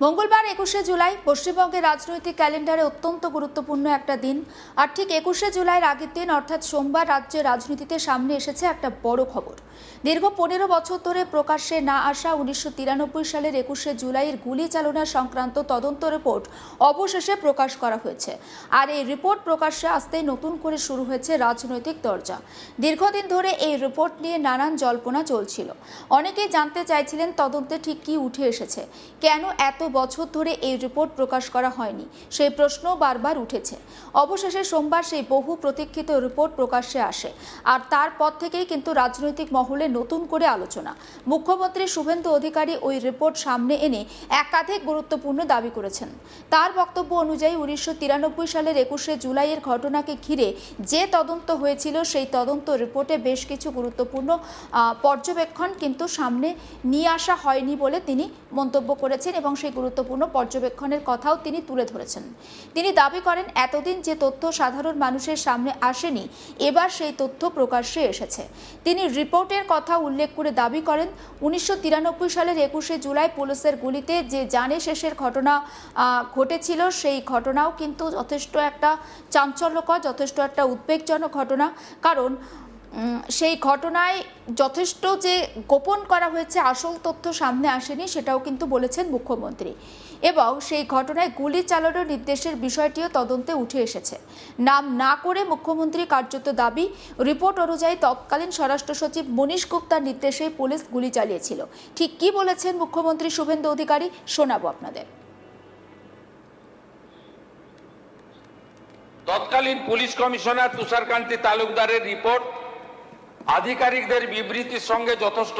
মঙ্গলবার 21শে জুলাই পশ্চিমবঙ্গের রাজনৈতিক ক্যালেন্ডারে অত্যন্ত গুরুত্বপূর্ণ একটা দিন। আর ঠিক 21শে জুলাইয়ের আগের দিন অর্থাৎ সোমবার রাজ্যের রাজনীতিতে সামনে এসেছে একটা বড় খবর। দীর্ঘ 15 বছর ধরে প্রকাশ্যে না আসা 1993 সালের 21শে জুলাইয়ের গুলি চালনা সংক্রান্ত তদন্ত রিপোর্ট অবশেষে প্রকাশ করা হয়েছে। আর এই রিপোর্ট প্রকাশ্যে আসতেই নতুন করে শুরু হয়েছে রাজনৈতিক দরজা। দীর্ঘদিন ধরে এই রিপোর্ট নিয়ে নানান জল্পনা চলছিল। অনেকেই জানতে চাইছিলেন তদন্তে ঠিক কী উঠে এসেছে, কেন এত বছর ধরে এই রিপোর্ট প্রকাশ করা হয়নি, সেই প্রশ্ন বারবার উঠেছে। অবশেষে সোমবার সেই বহু প্রতীক্ষিত রিপোর্ট প্রকাশ্যে আসে। আর তারপর থেকেই কিন্তু রাজনৈতিক মহলে নতুন করে আলোচনা। মুখ্যমন্ত্রী শুভেন্দু অধিকারী ওই রিপোর্ট সামনে এনে একাধিক গুরুত্বপূর্ণ দাবি করেছেন। তার বক্তব্য অনুযায়ী 1993 সালের 21শে জুলাইয়ের ঘটনাকে ঘিরে যে তদন্ত হয়েছিল সেই তদন্ত রিপোর্টে বেশ কিছু গুরুত্বপূর্ণ পর্যবেক্ষণ কিন্তু সামনে নিয়ে আসা হয়নি বলে তিনি মন্তব্য করেছেন এবং সেই গুরুত্বপূর্ণ পর্যবেক্ষণের কথাও তিনি তুলে ধরেছেন। তিনি দাবি করেন এতদিন যে তথ্য সাধারণ মানুষের সামনে আসেনি, এবার সেই তথ্য প্রকাশ্যে এসেছে। তিনি রিপোর্টের কথা উল্লেখ করে দাবি করেন 1993 সালের 21শে জুলাই পুলিশের গুলিতে যে জানে শেষের ঘটনা ঘটেছিল সেই ঘটনাও কিন্তু যথেষ্ট একটা চাঞ্চল্যকর, যথেষ্ট একটা উদ্বেগজনক ঘটনা। কারণ সেই ঘটনায় যথেষ্ট যে গোপন করা হয়েছে, আসল তথ্য সামনে আসেনি সেটাও কিন্তু বলেছেন মুখ্যমন্ত্রী। এবং সেই ঘটনায় গুলি চালানোর নির্দেশের বিষয়টিও তদন্তে উঠে এসেছে। নাম না করে মুখ্যমন্ত্রী কার্যত দাবি, রিপোর্ট অনুযায়ী তৎকালীন স্বরাষ্ট্র সচিব মনীশ গুপ্তার নির্দেশেই পুলিশ গুলি চালিয়েছিল। ঠিক কি বলেছেন মুখ্যমন্ত্রী শুভেন্দু অধিকারী, শোনাবো আপনাদের। তৎকালীন পুলিশ কমিশনার তুষারকান্তি তালুকদারের রিপোর্ট আধিকারিকদের বিবৃতির সঙ্গে যথেষ্ট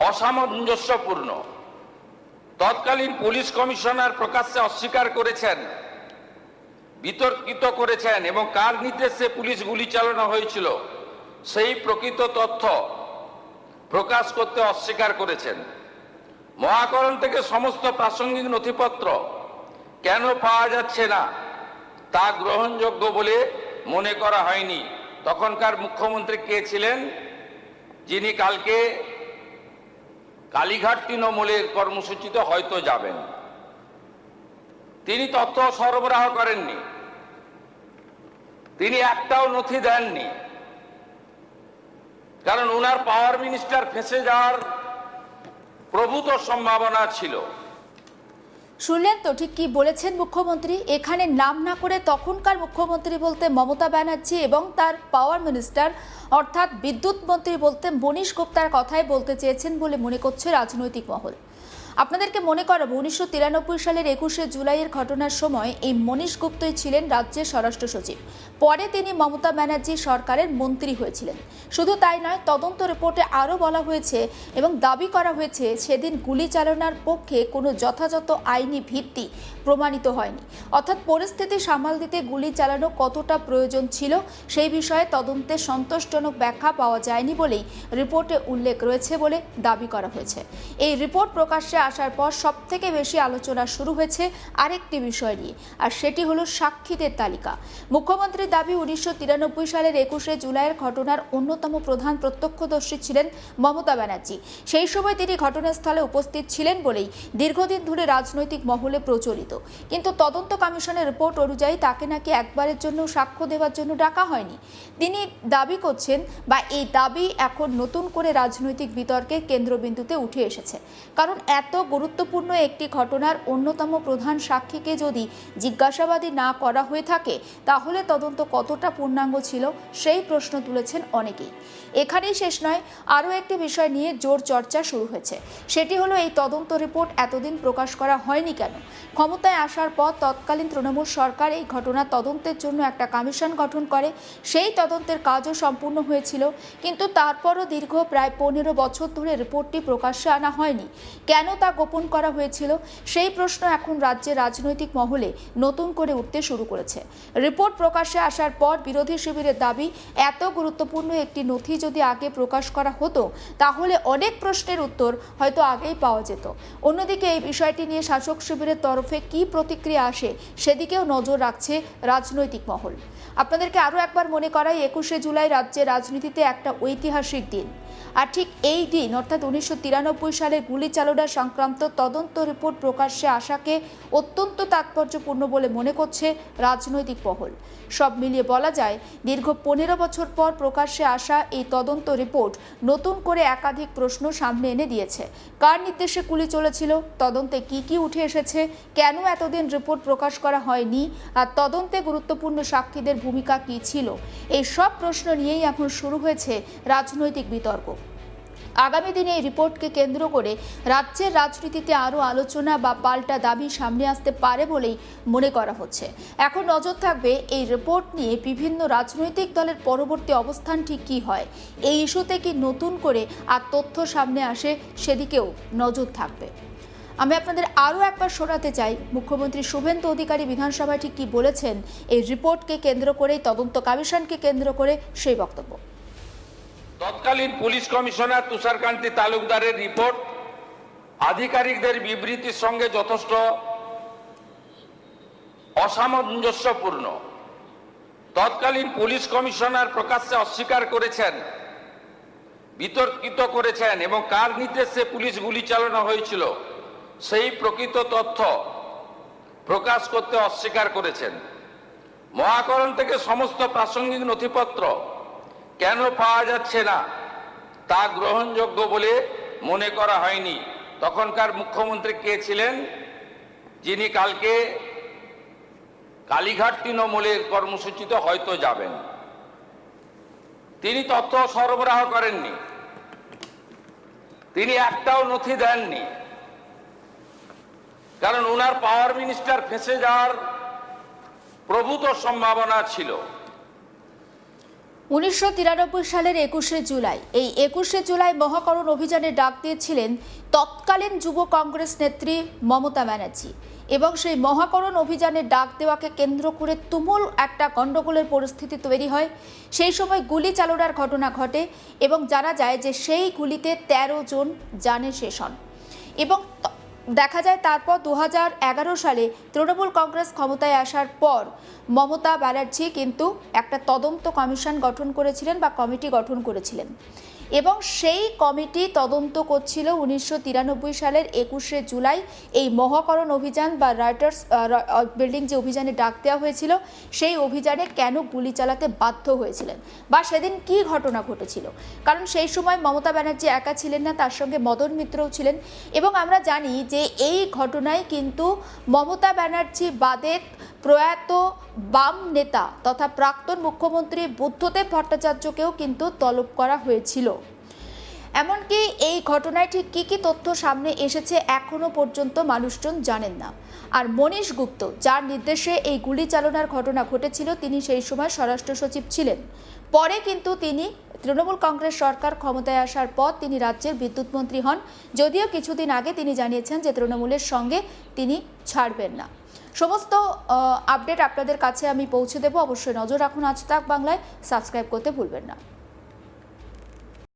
অসামঞ্জস্যপূর্ণ। তৎকালীন পুলিশ কমিশনার প্রকাশ্যে অস্বীকার করেছেন, বিতর্কিত করেছেন এবং কার নির্দেশে পুলিশ গুলি চালানো হয়েছিল সেই প্রকৃত তথ্য প্রকাশ করতে অস্বীকার করেছেন। মহাকরণ থেকে সমস্ত প্রাসঙ্গিক নথিপত্র কেন পাওয়া যাচ্ছে না তা গ্রহণযোগ্য বলে মনে করা হয়নি। তখনকার মুখ্যমন্ত্রী কে ছিলেন, যিনি কালকে কালীঘাট তৃণমূলের কর্মসূচিতে হয়তো যাবেন। তিনি তথ্য সরবরাহ করেননি, তিনি একটাও নথি দেননি, কারণ ওনার পাওয়ার মিনিস্টার ফেঁসে যাওয়ার প্রভূত সম্ভাবনা ছিল। শুনলেন তো ঠিক কি বলেছেন মুখ্যমন্ত্রী। এখানে নাম না করে তখনকার মুখ্যমন্ত্রী বলতে মমতা ব্যানার্জি এবং তার পাওয়ার মিনিস্টার অর্থাৎ বিদ্যুৎ মন্ত্রী বলতে মনীশ গুপ্তার কথাই বলতে চেয়েছেন বলে মনে করছে রাজনৈতিক মহল। আপনাদেরকে মনে করাবো 1993 সালের 21শে জুলাইয়ের ঘটনার সময় এই মনীশ গুপ্তই ছিলেন রাজ্যের স্বরাষ্ট্র সচিব। পরে তিনি মমতা ব্যানার্জি সরকারের মন্ত্রী হয়েছিলেন। শুধু তাই নয়, তদন্ত রিপোর্টে আরও বলা হয়েছে এবং দাবি করা হয়েছে সেদিন গুলি চালানোর পক্ষে কোনো যথাযথ আইনি ভিত্তি প্রমাণিত হয়নি। অর্থাৎ পরিস্থিতি সামাল দিতে গুলি চালানো কতটা প্রয়োজন ছিল সেই বিষয়ে তদন্তে সন্তোষজনক ব্যাখ্যা পাওয়া যায়নি বলেই রিপোর্টে উল্লেখ রয়েছে বলে দাবি করা হয়েছে। এই রিপোর্ট প্রকাশ্যে আসার পর সবথেকে বেশি আলোচনা শুরু হয়েছে আরেকটি বিষয় নিয়ে, আর সেটি হলো সাক্ষীদের তালিকা। মুখ্যমন্ত্রীর দাবি 1993 সালের 21শে জুলাইয়ের ঘটনার অন্যতম প্রধান প্রত্যক্ষদর্শী ছিলেন মমতা ব্যানার্জি। সেই সময় তিনি ঘটনাস্থলে উপস্থিত ছিলেন বলেই দীর্ঘদিন ধরে রাজনৈতিক মহলে প্রচলিত। কিন্তু তদন্ত কমিশনের রিপোর্ট অনুযায়ী তাকে নাকি একবারের জন্য সাক্ষ্য দেওয়ার জন্য ডাকা হয়নি। তিনি দাবি করছেন বা এই দাবি এখন নতুন করে রাজনৈতিক বিতর্কের কেন্দ্রবিন্দুতে উঠে এসেছে। কারণ এত গুরুত্বপূর্ণ একটি ঘটনার অন্যতম প্রধান সাক্ষীকে যদি জিজ্ঞাসাবাদী না করা হয়ে থাকে তাহলে তদন্ত কতটা পূর্ণাঙ্গ ছিল সেই প্রশ্ন তুলেছেন অনেকেই। এখানেই শেষ নয়, আরও একটি বিষয় নিয়ে জোর চর্চা শুরু হয়েছে। সেটি হলো এই তদন্ত রিপোর্ট এতদিন প্রকাশ করা হয়নি কেন। ক্ষমতায় আসার পর তৎকালীন তৃণমূল সরকার এই ঘটনার তদন্তের জন্য একটা কমিশন গঠন করে। সেই তদন্তের কাজও সম্পূর্ণ হয়েছিল, কিন্তু তারপরও দীর্ঘ প্রায় 15 বছর ধরে রিপোর্টটি প্রকাশ্যে আনা হয়নি। কেন তা গোপন করা হয়েছিল সেই প্রশ্ন এখন রাজ্যের রাজনৈতিক মহলে নতুন করে উঠতে শুরু করেছে। রিপোর্ট প্রকাশ্যে আসার পর বিরোধী শিবিরের দাবি, এত গুরুত্বপূর্ণ একটি নথি যদি আগে প্রকাশ করা হতো তাহলে অনেক প্রশ্নের উত্তর হয়তো আগেই পাওয়া যেত। অন্যদিকে এই বিষয়টি নিয়ে শাসক শিবিরের তরফে কী প্রতিক্রিয়া আসে সেদিকেও নজর রাখছে রাজনৈতিক মহল। আপনাদেরকে আরও একবার মনে করাই, 21শে জুলাই রাজ্যের রাজনীতিতে একটা ঐতিহাসিক দিন। আর ঠিক এই দিন অর্থাৎ 1993 সালে গুলি চালনা সংক্রান্ত তদন্ত রিপোর্ট প্রকাশ্যে আসাকে অত্যন্ত তাৎপর্যপূর্ণ বলে মনে করছে রাজনৈতিক মহল। সব মিলিয়ে বলা যায় দীর্ঘ 15 বছর পর প্রকাশ্যে আসা এই তদন্ত রিপোর্ট নতুন করে একাধিক প্রশ্ন সামনে এনে দিয়েছে। কার নির্দেশে গুলি চলেছিল, তদন্তে কি উঠে এসেছে, কেন এতদিন রিপোর্ট প্রকাশ করা হয়নি, আর তদন্তে গুরুত্বপূর্ণ সাক্ষীদের ভূমিকা কী ছিল, এই সব প্রশ্ন নিয়েই এখন শুরু হয়েছে রাজনৈতিক বিতর্ক। আগামী দিনে এই রিপোর্টকে কেন্দ্র করে রাজ্যের রাজনীতিতে আরও আলোচনা বা পাল্টা দাবি সামনে আসতে পারে বলেই মনে করা হচ্ছে। এখন নজর থাকবে এই রিপোর্ট নিয়ে বিভিন্ন রাজনৈতিক দলের পরবর্তী অবস্থান ঠিক কী হয়, এই ইস্যুতে কি নতুন করে আর তথ্য সামনে আসে সেদিকেও নজর থাকবে। আমি আপনাদের আরও একবার শোনাতে চাই মুখ্যমন্ত্রী শুভেন্দু অধিকারী বিধানসভায় ঠিক কী বলেছেন এই রিপোর্টকে কেন্দ্র করে, তদন্ত কমিশনকে কেন্দ্র করে সেই বক্তব্য। তৎকালীন পুলিশ কমিশনার তুষারকান্তি তালুকদারের রিপোর্ট আধিকারিকদের বিবৃতির সঙ্গে যথেষ্ট অসামঞ্জস্যপূর্ণ। তৎকালীন পুলিশ কমিশনার প্রকাশ্যে অস্বীকার করেছেন, বিতর্কিত করেছেন এবং কার নির্দেশে পুলিশ গুলি চালানো হয়েছিল সেই প্রকৃত তথ্য প্রকাশ করতে অস্বীকার করেছেন। মহাকরণ থেকে সমস্ত প্রাসঙ্গিক নথিপত্র কেন পাওয়া যাচ্ছে না তা গ্রহণযোগ্য বলে মনে করা হয়নি। তখনকার মুখ্যমন্ত্রী কে ছিলেন, যিনি কালকে কালীঘাট তৃণমূলের কর্মসূচিতে হয়তো যাবেন। তিনি তথ্য সরবরাহ করেননি, তিনি একটাও নথি দেননি, কারণ ওনার পাওয়ার মিনিস্টার ফেঁসে যাওয়ার প্রভূত সম্ভাবনা ছিল। 1993 সালের 21শে জুলাই, এই 21শে জুলাই মহাকরণ অভিযানে ডাক দিয়েছিলেন তৎকালীন যুব কংগ্রেস নেত্রী মমতা ব্যানার্জি এবং সেই মহাকরণ অভিযানে ডাক দেওয়াকে কেন্দ্র করে তুমুল একটা গণ্ডগোলের পরিস্থিতি তৈরি হয়। সেই সময় গুলি চালনার ঘটনা ঘটে এবং জানা যায় যে সেই গুলিতে 13 জন জানে শেষ হন এবং দেখা যায় তারপর 2011 সালে তৃণমূল কংগ্রেস ক্ষমতায় আসার পর মমতা ব্যানার্জি কিন্তু একটা তদন্ত কমিশন গঠন করেছিলেন বা কমিটি গঠন করেছিলেন এবং সেই কমিটি তদন্ত করছিল 1993 সালের 21শে জুলাই এই মহাকরণ অভিযান বা রাইটার্স বিল্ডিং যে অভিযানে ডাক দেওয়া হয়েছিল সেই অভিযানে কেন গুলি চালাতে বাধ্য হয়েছিলেন বা সেদিন কি ঘটনা ঘটেছিল। কারণ সেই সময় মমতা ব্যানার্জি একা ছিলেন না, তার সঙ্গে মদন মিত্রও ছিলেন এবং আমরা জানি যে এই ঘটনায় কিন্তু মমতা ব্যানার্জি বাদে প্রয়াত বাম নেতা তথা প্রাক্তন মুখ্যমন্ত্রী বুদ্ধদেব ভট্টাচার্যকেও কিন্তু তলব করা হয়েছিল। এমনকি এই ঘটনায় ঠিক কী তথ্য সামনে এসেছে এখনো পর্যন্ত মানুষজন জানেন না। আর মনীশ গুপ্ত, যার নির্দেশে এই গুলি চালনার ঘটনা ঘটেছিল, তিনি সেই সময় স্বরাষ্ট্র সচিব ছিলেন। পরে কিন্তু তিনি তৃণমূল কংগ্রেস সরকার ক্ষমতায় আসার পর তিনি রাজ্যের বিদ্যুৎ মন্ত্রী হন, যদিও কিছুদিন আগে তিনি জানিয়েছেন যে তৃণমূলের সঙ্গে তিনি ছাড়বেন না। সমস্ত আপডেট আপনাদের কাছে আমি পৌঁছে দেব, অবশ্যই নজর রাখুন আজ তাক বাংলায়, সাবস্ক্রাইব করতে ভুলবেন না।